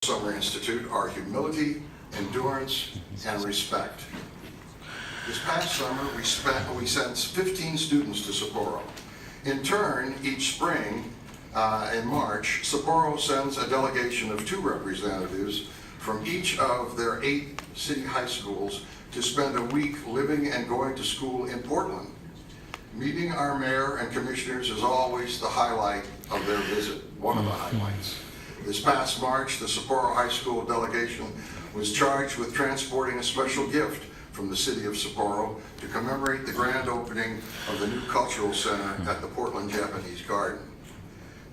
Summer Institute are humility, endurance, and respect. This past summer, we sent 15 students to Sapporo. In turn, each spring, in March, Sapporo sends a delegation of 2 representatives from each of their 8 city high schools to spend a week living and going to school in Portland. Meeting our mayor and commissioners is always the highlight of their visit, one of the highlights. This past March, the Sapporo High School delegation was charged with transporting a special gift from the city of Sapporo to commemorate the grand opening of the new cultural center at the Portland Japanese Garden.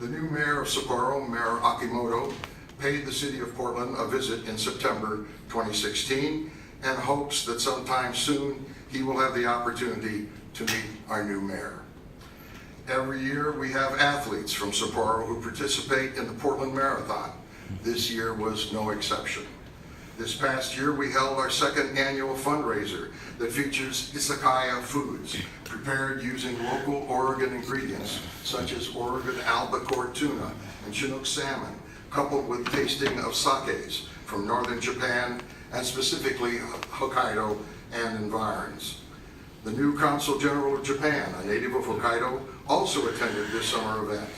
The new mayor of Sapporo, Mayor Akimoto, paid the city of Portland a visit in September 2016 and hopes that sometime soon he will have the opportunity to meet our new mayor. Every year we have athletes from Sapporo who participate in the Portland Marathon. This year was no exception. This past year we held our 2nd annual fundraiser that features izakaya foods prepared using local Oregon ingredients such as Oregon albacore tuna and Chinook salmon, coupled with tasting of sakes from northern Japan and specifically Hokkaido and environs. The new Consul General of Japan, a native of Hokkaido, also attended this summer event.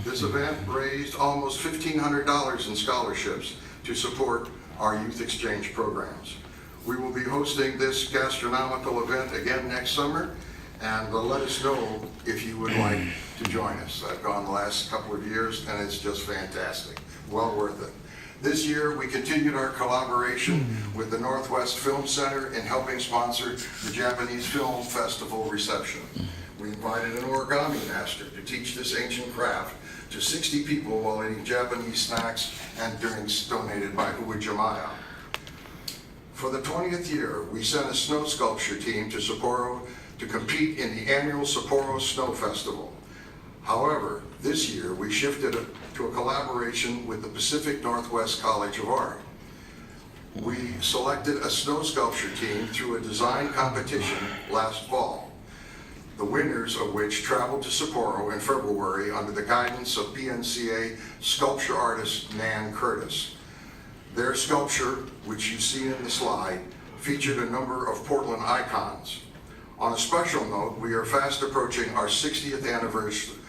This event raised almost $1,500 in scholarships to support our youth exchange programs. We will be hosting this gastronomical event again next summer, and let us know if you would like to join us. I've gone the last couple of years, and it's just fantastic. Well worth it. This year, we continued our collaboration with the Northwest Film Center in helping sponsor the Japanese Film Festival reception. We invited an origami master to teach this ancient craft to 60 people while eating Japanese snacks and drinks donated by Uwajimaya. For the 20th year, we sent a snow sculpture team to Sapporo to compete in the annual Sapporo Snow Festival. However, this year we shifted to a collaboration with the Pacific Northwest College of Art. We selected a snow sculpture team through a design competition last fall, the winners of which traveled to Sapporo in February under the guidance of PNCA sculpture artist Nan Curtis. Their sculpture, which you see in the slide, featured a number of Portland icons. On a special note, we are fast approaching our 60th anniversary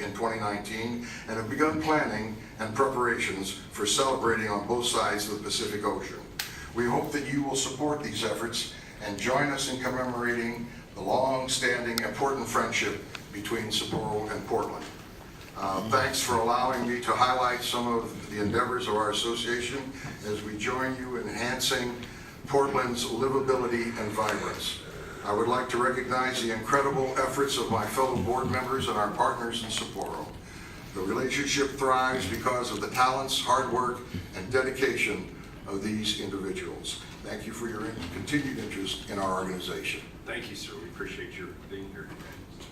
in 2019 and have begun planning and preparations for celebrating on both sides of the Pacific Ocean. We hope that you will support these efforts and join us in commemorating the long-standing important friendship between Sapporo and Portland. Thanks for allowing me to highlight some of the endeavors of our association as we join you in enhancing Portland's livability and vibrance. I would like to recognize the incredible efforts of my fellow board members and our partners in Sapporo. The relationship thrives because of the talents, hard work, and dedication of these individuals. Thank you for your continued interest in our organization. Thank you, sir. We appreciate your being here today.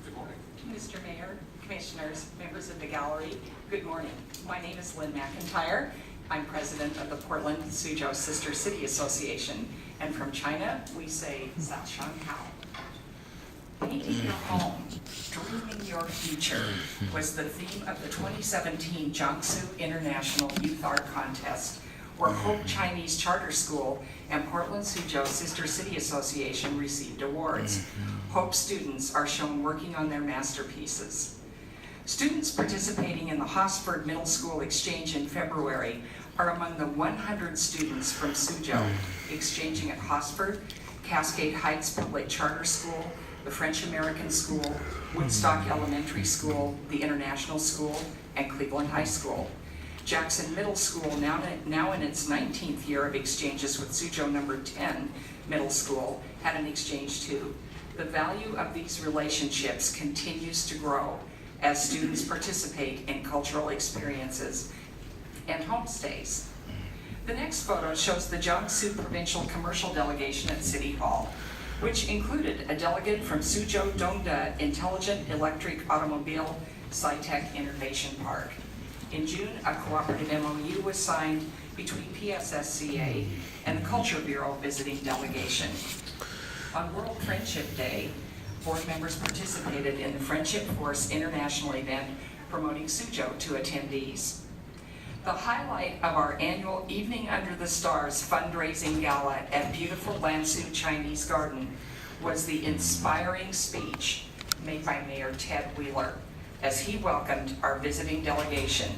Good morning. Mr. Mayor, Commissioners, members of the gallery, good morning. My name is Lynn McIntyre. I'm president of the Portland Suzhou Sister City Association, and from China, we say Zha Shang Hao. Painting your home, dreaming your future was the theme of the 2017 Jiangsu International Youth Art Contest, where Hope Chinese Charter School and Portland Suzhou Sister City Association received awards. Hope students are shown working on their masterpieces. Students participating in the Hosford Middle School Exchange in February are among the 100 students from Suzhou exchanging at Hosford, Cascade Heights Public Charter School, the French American School, Woodstock Elementary School, the International School, and Cleveland High School. Jackson Middle School, now in its 19th year of exchanges with Suzhou number 10 Middle School, had an exchange too. The value of these relationships continues to grow as students participate in cultural experiences and homestays. The next photo shows the Jiangsu Provincial Commercial Delegation at City Hall, which included a delegate from Suzhou Dongda Intelligent Electric Automobile Sci-Tech Innovation Park. In June, a cooperative MOU was signed between PSSCA and the Culture Bureau visiting delegation. On World Friendship Day, board members participated in the Friendship Force International event promoting Suzhou to attendees. The highlight of our annual Evening Under the Stars fundraising gala at beautiful Lansu Chinese Garden was the inspiring speech made by Mayor Ted Wheeler as he welcomed our visiting delegation,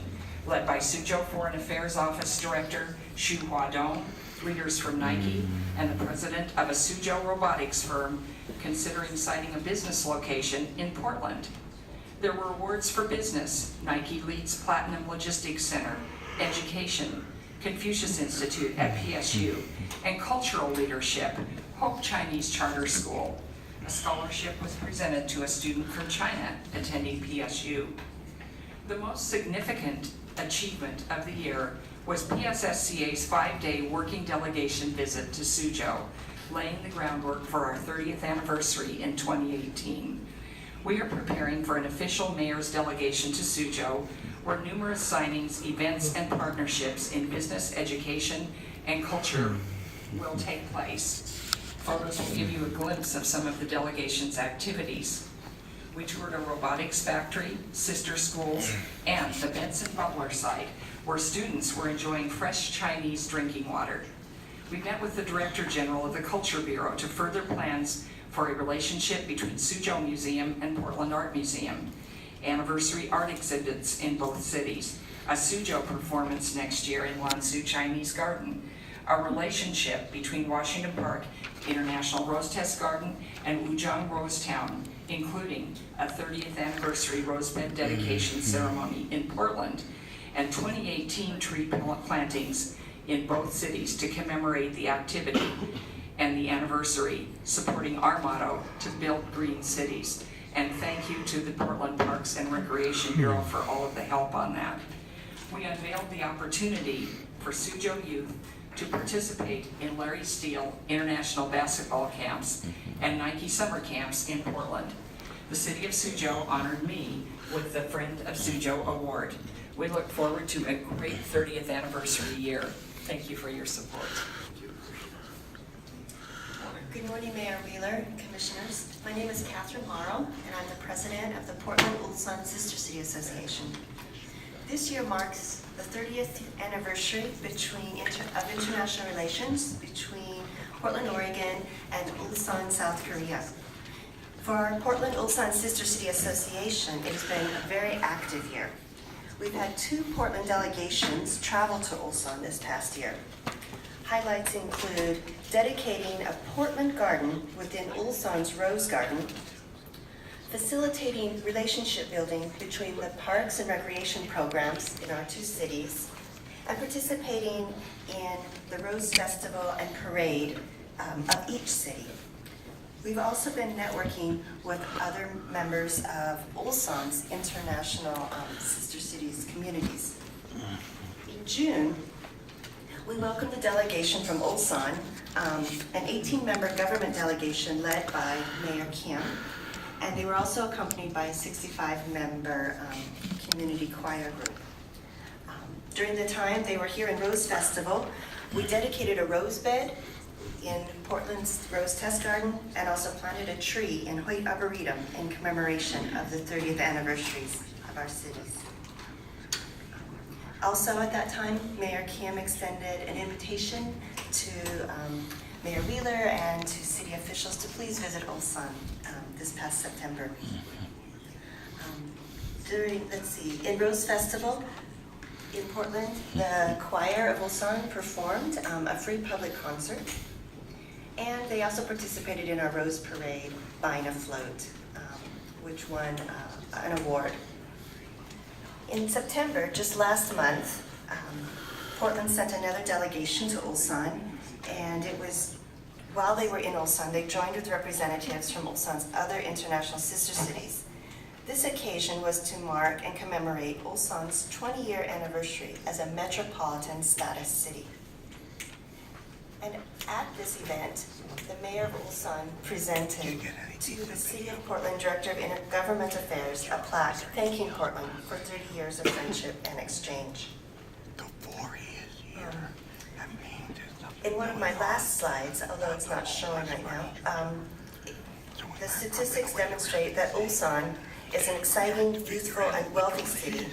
led by Suzhou Foreign Affairs Office Director Xu Huadong, leaders from Nike, and the president of a Suzhou robotics firm considering siting a business location in Portland. There were awards for business, Nike leads Platinum Logistics Center, education, Confucius Institute at PSU, and cultural leadership, Hope Chinese Charter School. A scholarship was presented to a student from China attending PSU. The most significant achievement of the year was PSSCA's 5-day working delegation visit to Suzhou, laying the groundwork for our 30th anniversary in 2018. We are preparing for an official mayor's delegation to Suzhou, where numerous signings, events, and partnerships in business, education, and culture will take place. Photos will give you a glimpse of some of the delegation's activities. We toured a robotics factory, sister schools, and the Benson Butler site, where students were enjoying fresh Chinese drinking water. We met with the Director General of the Culture Bureau to further plans for a relationship between Suzhou Museum and Portland Art Museum, anniversary art exhibits in both cities, a Suzhou performance next year in Lansu Chinese Garden, a relationship between Washington Park International Rose Test Garden and Wuzhong Rose Town, including a 30th anniversary rosebed dedication ceremony in Portland, and 2018 tree plantings in both cities to commemorate the activity and the anniversary, supporting our motto to build green cities. And thank you to the Portland Parks and Recreation Bureau for all of the help on that. We unveiled the opportunity for Suzhou youth to participate in Larry Steele International Basketball Camps and Nike Summer Camps in Portland. The City of Suzhou honored me with the Friend of Suzhou Award. We look forward to a great 30th anniversary year. Thank you for your support. Good morning, Mayor Wheeler, Commissioners. My name is Catherine Morrow, and I'm the president of the Portland Ulsan Sister City Association. This year marks the 30th anniversary of international relations between Portland, Oregon, and Ulsan, South Korea. For our Portland Ulsan Sister City Association, it has been a very active year. We've had 2 Portland delegations travel to Ulsan this past year. Highlights include dedicating a Portland garden within Ulsan's Rose Garden, facilitating relationship building between the parks and recreation programs in our 2 cities, and participating in the Rose Festival and Parade of each city. We've also been networking with other members of Ulsan's international sister cities communities. In June, we welcomed a delegation from Ulsan, an 18-member government delegation led by Mayor Kim, and they were also accompanied by a 65-member community choir group. During the time they were here in Rose Festival, we dedicated a rose bed in Portland's Rose Test Garden and also planted a tree in Hoyt Arboretum in commemoration of the 30th anniversaries of our cities. Also at that time, Mayor Kim extended an invitation to Mayor Wheeler and to city officials to please visit Ulsan this past September. In Rose Festival in Portland, the choir of Ulsan performed a free public concert, and they also participated in our Rose Parade buying a float, which won an award. In September, just last month, Portland sent another delegation to Ulsan, and it was while they were in Ulsan, they joined with representatives from Ulsan's other international sister cities. This occasion was to mark and commemorate Ulsan's 20-year anniversary as a metropolitan status city. And at this event, the mayor of Ulsan presented to the City of Portland Director of Intergovernment Affairs a plaque thanking Portland for 30 years of friendship and exchange. In one of my last slides, although it's not showing right now, the statistics demonstrate that Ulsan is an exciting, youthful, and wealthy city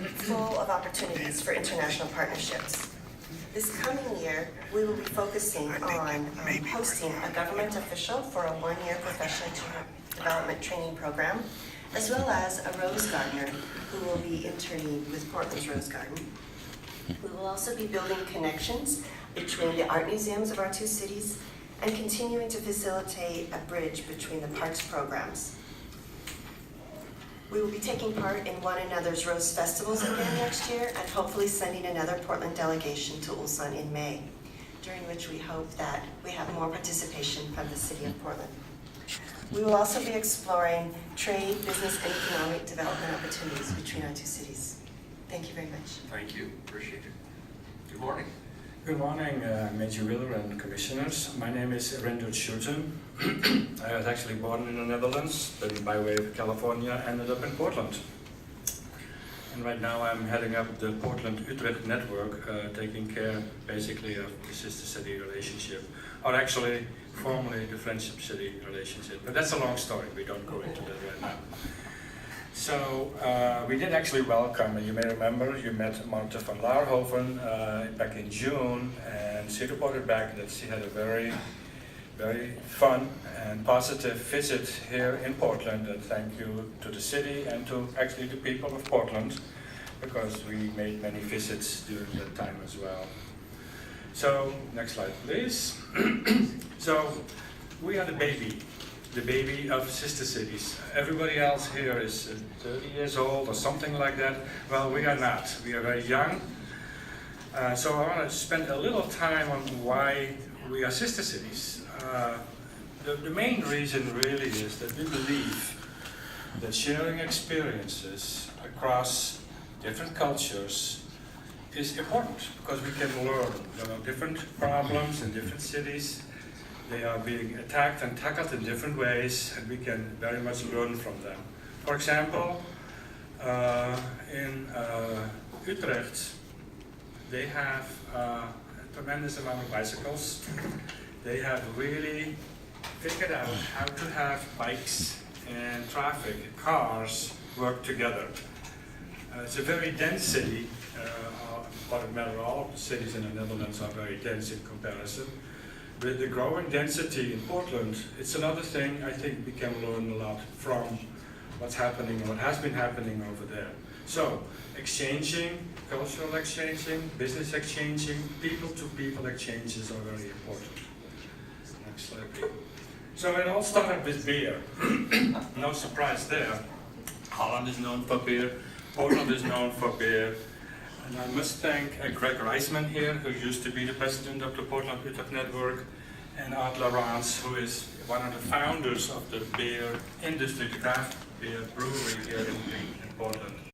full of opportunities for international partnerships. This coming year, we will be focusing on hosting a government official for a one-year professional development training program, as well as a Rose Gardener who will be interning with Portland's Rose Garden. We will also be building connections between the art museums of our two cities and continuing to facilitate a bridge between the parks programs. We will be taking part in one another's Rose Festivals again next year and hopefully sending another Portland delegation to Ulsan in May, during which we hope that we have more participation from the city of Portland. We will also be exploring trade, business, and economic development opportunities between our two cities. Thank you very much. Thank you, appreciate it. Good morning. Good morning, Major Wheeler and Commissioners. My name is Rendert Schouten. I was actually born in the Netherlands, but by way of California, ended up in Portland. And right now I'm heading up the Portland-Utrecht network, taking care basically of the sister city relationship, or actually formerly the friendship city relationship. But that's a long story, we don't go into that right now. So we did actually welcome, and you may remember, you met Marta van Laarhoven back in June, and she reported back that she had a very fun and positive visit here in Portland. And thank you to the city and to actually the people of Portland, because we made many visits during that time as well. So, next slide please. So, we are the baby of sister cities. Everybody else here is 30 years old or something like that. Well, we are not. We are very young. So I want to spend a little time on why we are sister cities. The main reason really is that we believe that sharing experiences across different cultures is important, because we can learn. There are different problems in different cities. They are being attacked and tackled in different ways, and we can very much learn from them. For example, in Utrecht, they have a tremendous amount of bicycles. They have really figured out how to have bikes and traffic, cars, work together. It's a very dense city. For that matter, all the cities in the Netherlands are very dense in comparison. With the growing density in Portland, it's another thing I think we can learn a lot from what's happening and what has been happening over there. So, exchanging, cultural exchanging, business exchanging, people-to-people exchanges are very important. Next slide, please. So it all started with beer. No surprise there. Holland is known for beer, Portland is known for beer. And I must thank Greg Reisman here, who used to be the president of the Portland-Utrecht Network, and Art Laurence, who is one of the founders of the beer industry, the craft beer brewery here in Portland.